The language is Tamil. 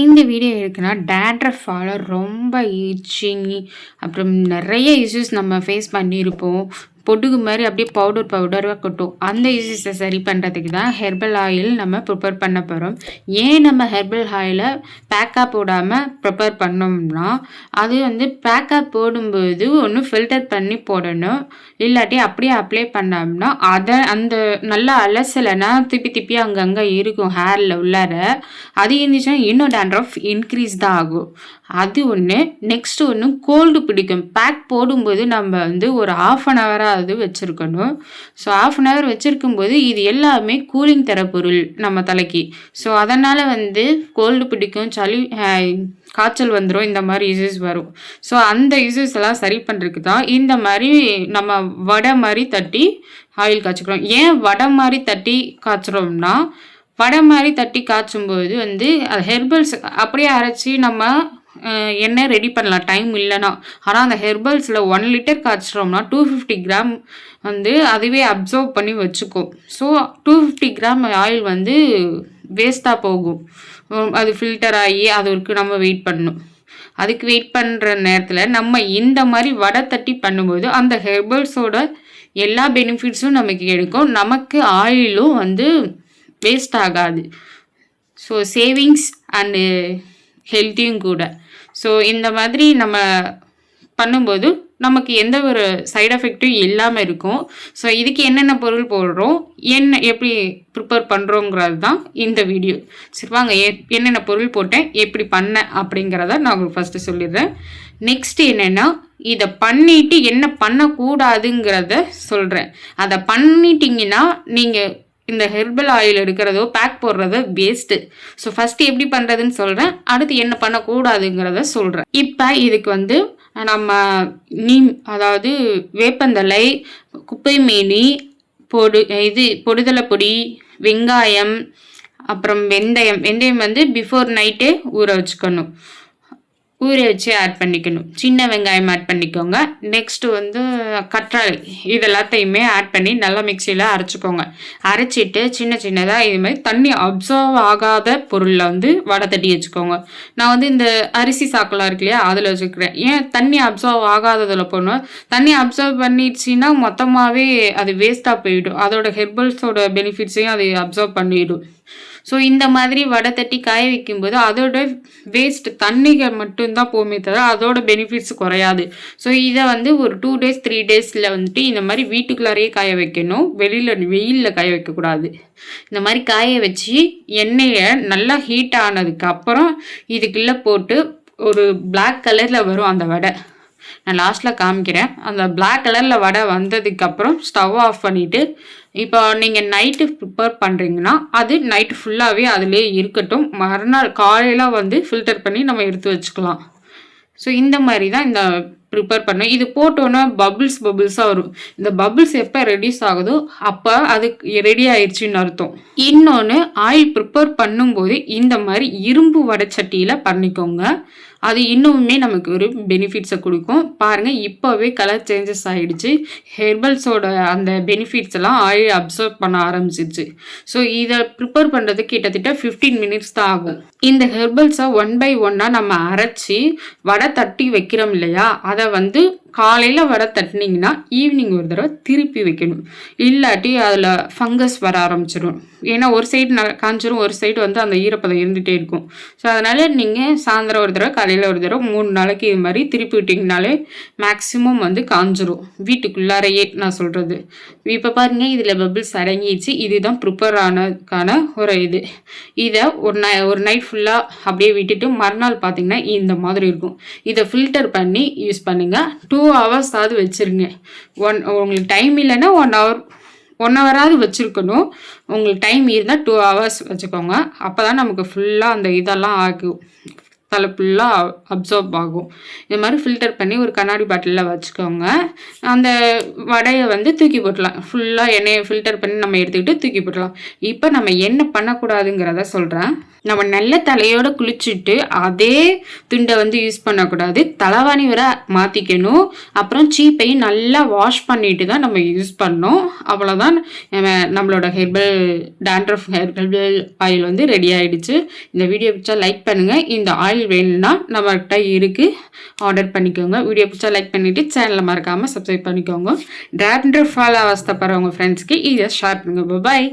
இந்த வீடியோ எதுக்குன்னா, டேண்ட்ரஃபால ரொம்ப இச்சிங் அப்புறம் நெறைய இஷ்யூஸ் நம்ம ஃபேஸ் பண்ணியிருப்போம். பொடுகு மாரி அப்படியே பவுடரா கொட்டும். அந்த இஷ்யூஸை சரி பண்ணுறதுக்கு தான் ஹெர்பல் ஆயில் நம்ம ப்ரிப்பேர் பண்ண போகிறோம். ஏன் நம்ம ஹெர்பல் ஆயிலை பேக்காக போடாமல் ப்ரிப்பேர் பண்ணோம்னா, அது வந்து பேக்காக போடும்போது ஒன்று ஃபில்டர் பண்ணி போடணும். இல்லாட்டி அப்படியே அப்ளை பண்ணோம்னா அந்த நல்லா அலசலைன்னா திப்பி அங்கங்கே இருக்கும் ஹேரில் உள்ளார. அது இருந்துச்சுன்னா இன்னும் டேண்ட்ரஃப் இன்க்ரீஸ் தான் ஆகும். அது ஒன்று. நெக்ஸ்ட் ஒன்று கோல்டு பிடிக்கும். பேக் போடும்போது நம்ம வந்து ஒரு 1/2 ஹவராவது வச்சுருக்கணும். ஸோ 1/2 ஹவர் வச்சுருக்கும்போது இது எல்லாமே கூலிங் தர பொருள் நம்ம தலைக்கு. ஸோ அதனால் வந்து கோல்டு பிடிக்கும், காய்ச்சல் வந்துடும், இந்த மாதிரி இஷ்யூஸ் வரும். ஸோ அந்த இஷ்யூஸ் எல்லாம் சரி பண்ணுறதுக்கு தான் இந்த மாதிரி நம்ம வடை மாதிரி தட்டி ஆயில் காய்ச்சிக்கிறோம். ஏன் வடை மாதிரி தட்டி காய்ச்சுறோம்னா, வடை மாதிரி தட்டி காய்ச்சும்போது வந்து அது ஹெர்பல்ஸ் அப்படியே அரைச்சி நம்ம எண்ணெய் ரெடி பண்ணலாம் டைம் இல்லைன்னா. ஆனால் அந்த ஹெர்பல்ஸில் 1 லிட்டர் காய்ச்சிறோம்னா 250 கிராம் வந்து அதுவே அப்சர்வ் பண்ணி வச்சுக்கும். ஸோ 250 கிராம் ஆயில் வந்து வேஸ்ட்டாக போகும். அது ஃபில்டர் ஆகி அதுக்கு நம்ம வெயிட் பண்ணணும். அதுக்கு வெயிட் பண்ணுற நேரத்தில் நம்ம இந்த மாதிரி வடை தட்டி பண்ணும்போது அந்த ஹெர்பல்ஸோட எல்லா பெனிஃபிட்ஸும் நமக்கு கிடைக்கும். நமக்கு ஆயிலும் வந்து வேஸ்ட் ஆகாது. ஸோ சேவிங்ஸ் அண்டு ஹெல்த்தியும் கூட. ஸோ இந்த மாதிரி நம்ம பண்ணும்போது நமக்கு எந்த ஒரு சைட் எஃபெக்டும் இல்லாமல் இருக்கும். ஸோ இதுக்கு என்னென்ன பொருள் போடுறோம், எப்படி ப்ரிப்பேர் பண்ணுறோங்கிறது தான் இந்த வீடியோ. சரி வாங்க, என்னென்ன பொருள் போட்டேன், எப்படி பண்ணேன் அப்படிங்கிறத நான் உங்களுக்கு ஃபஸ்ட்டு சொல்லிடுறேன். நெக்ஸ்ட் என்னென்னா, இதை பண்ணிவிட்டு என்ன பண்ணக்கூடாதுங்கிறத சொல்கிறேன். அதை பண்ணிட்டீங்கன்னா நீங்கள் இந்த ஹெர்பல் ஆயில் எடுக்கிறதோ பேக் போடுறதோ வேஸ்ட்டு. ஸோ ஃபஸ்ட்டு எப்படி பண்ணுறதுன்னு சொல்கிறேன், அடுத்து என்ன பண்ணக்கூடாதுங்கிறத சொல்கிறேன். இப்போ இதுக்கு வந்து நம்ம அதாவது வேப்பந்தழை, குப்பைமேனி, பொடுதலை பொடி, வெங்காயம், அப்புறம் வெந்தயம் வந்து பிஃபோர் நைட்டே ஊற வச்சுக்கணும். ஊற வச்சு ஆட் பண்ணிக்கணும். சின்ன வெங்காயம் ஆட் பண்ணிக்கோங்க. நெக்ஸ்ட்டு வந்து கற்றாழை, இது எல்லாத்தையுமே ஆட் பண்ணி நல்லா மிக்சியில் அரைச்சிக்கோங்க. அரைச்சிட்டு சின்னதாக இது மாதிரி தண்ணி அப்சர்வ் ஆகாத பொருளில் வந்து வடை தட்டி வச்சுக்கோங்க. நான் வந்து இந்த அரிசி சாக்கெல்லாம் இருக்கு இல்லையா, அதில் வச்சுக்கிறேன். ஏன் தண்ணி அப்சர்வ் ஆகாததில் போடணும், தண்ணி அப்சர்வ் பண்ணிடுச்சின்னா மொத்தமாகவே அது வேஸ்ட்டாக போயிடும். அதோட ஹெர்பல்ஸோட பெனிஃபிட்ஸையும் அது அப்சர்வ் பண்ணிவிடும். ஸோ இந்த மாதிரி வடை தட்டி காய வைக்கும்போது அதோட வேஸ்ட் தண்ணிகள் மட்டும்தான் போமே தவிர அதோட பெனிஃபிட்ஸ் குறையாது. ஸோ இதை வந்து ஒரு 2 days 3 daysல வந்துட்டு இந்த மாதிரி வீட்டுக்குள்ளாரையே காய வைக்கணும். வெயிலில் காய வைக்கக்கூடாது. இந்த மாதிரி காய வச்சு எண்ணெயை நல்லா ஹீட் ஆனதுக்கு அப்புறம் இதுக்குள்ளே போட்டு ஒரு பிளாக் கலரில் வரும் அந்த வடை. நான் லாஸ்ட்டில் காமிக்கிறேன். அந்த பிளாக் கலரில் வடை வந்ததுக்கப்புறம் ஸ்டவ் ஆஃப் பண்ணிவிட்டு, இப்போ நீங்கள் நைட்டு ப்ரிப்பேர் பண்ணுறீங்கன்னா அது நைட்டு ஃபுல்லாகவே அதிலே இருக்கட்டும். மறுநாள் காலையில் வந்து ஃபில்டர் பண்ணி நம்ம எடுத்து வச்சுக்கலாம். ஸோ இந்த மாதிரி தான் இந்த ப்ரிப்பேர் பண்ணேன். இது போட்டோன்னா பபுள்ஸாக வரும். இந்த பபுள்ஸ் எப்போ ரெடியூஸ் ஆகுதோ அப்போ அது ரெடி ஆயிடுச்சுன்னு அர்த்தம். இன்னொன்று, ஆயில் ப்ரிப்பேர் பண்ணும்போது இந்த மாதிரி இரும்பு வடைச்சட்டியில் பண்ணிக்கோங்க. அது இன்னுமே நமக்கு ஒரு பெனிஃபிட்ஸை கொடுக்கும். பாருங்கள், இப்போவே கலர் சேஞ்சஸ் ஆகிடுச்சு. ஹெர்பல்ஸோட அந்த பெனிஃபிட்ஸ் எல்லாம் ஆயில் அப்சர்வ் பண்ண ஆரம்பிச்சிருச்சு. ஸோ இதை ப்ரிப்பேர் பண்ணுறதுக்கு கிட்டத்தட்ட 15 minutes தான் ஆகும். இந்த ஹெர்பல்ஸை 1 by 1 நம்ம அரைச்சி வடை தட்டி வைக்கிறோம் இல்லையா, அதை வந்து காலையில் வடை தட்டினீங்கன்னா ஈவினிங் ஒரு தடவை திருப்பி வைக்கணும். இல்லாட்டி அதில் ஃபங்கஸ் வர ஆரம்பிச்சிடும். ஏன்னா ஒரு சைடு காஞ்சிரும், ஒரு சைடு வந்து அந்த ஈரப்பதம் இருந்துகிட்டே இருக்கும். ஸோ அதனால் நீங்கள் சாயந்தரம் ஒரு தடவை காலையில் ஒரு தடவை 3 நாளைக்கு இது மாதிரி திருப்பி விட்டிங்கனாலே மேக்ஸிமம் வந்து காஞ்சிரும். வீட்டுக்குள்ளாரையே நான் சொல்கிறது. இப்போ பாருங்கள், இதில் பபிள்ஸ் அடங்கிடுச்சு. இதுதான் ப்ரிப்பேர் ஆனதுக்கான ஒரு இது. இதை ஒரு நைட் ஃபுல்லாக அப்படியே விட்டுட்டு மறுநாள் பார்த்திங்கன்னா இந்த மாதிரி இருக்கும். இதை ஃபில்டர் பண்ணி யூஸ் பண்ணுங்கள். 2 hours வச்சுருங்க. உங்களுக்கு டைம் இல்லைன்னா 1 ஹவராவது வச்சுருக்கணும். உங்களுக்கு டைம் இருந்தால் 2 hours வச்சுக்கோங்க. அப்போ தான் நமக்கு ஃபுல்லாக அந்த இதெல்லாம் ஆகும். தலை ஃபுல்லாக அப்சார்ப் ஆகும். இது மாதிரி ஃபில்டர் பண்ணி ஒரு கண்ணாடி பாட்டிலில் வச்சுக்கோங்க. அந்த வடையை வந்து தூக்கி போட்டுடலாம். ஃபுல்லாக எண்ணெயை ஃபில்டர் பண்ணி நம்ம எடுத்துக்கிட்டு தூக்கி போட்டுடலாம். இப்போ நம்ம என்ன பண்ணக்கூடாதுங்கிறத சொல்கிறேன். நம்ம நல்ல தலையோடு குளிச்சுட்டு அதே துண்டை வந்து யூஸ் பண்ணக்கூடாது. தலைவாணி வர மாற்றிக்கணும். அப்புறம் சீப்பையும் நல்லா வாஷ் பண்ணிட்டு தான் நம்ம யூஸ் பண்ணணும். அவ்வளோதான், நம்மளோட ஹெர்பல் ஆயில் வந்து ரெடி ஆகிடுச்சு. இந்த வீடியோ பிடிச்சா லைக் பண்ணுங்கள். இந்த ஆயில் வேணும்னா நம்மகிட்ட இருக்குது, ஆர்டர் பண்ணிக்கோங்க. வீடியோ பிடிச்சா லைக் பண்ணிவிட்டு சேனலை மறக்காமல் சப்ஸ்கிரைப் பண்ணிக்கோங்க. டேண்ட்ரஃபால் அவஸ்தைப்படுறவங்க ஃப்ரெண்ட்ஸ்க்கு இதை ஷேர் பண்ணுங்கள். பாய்.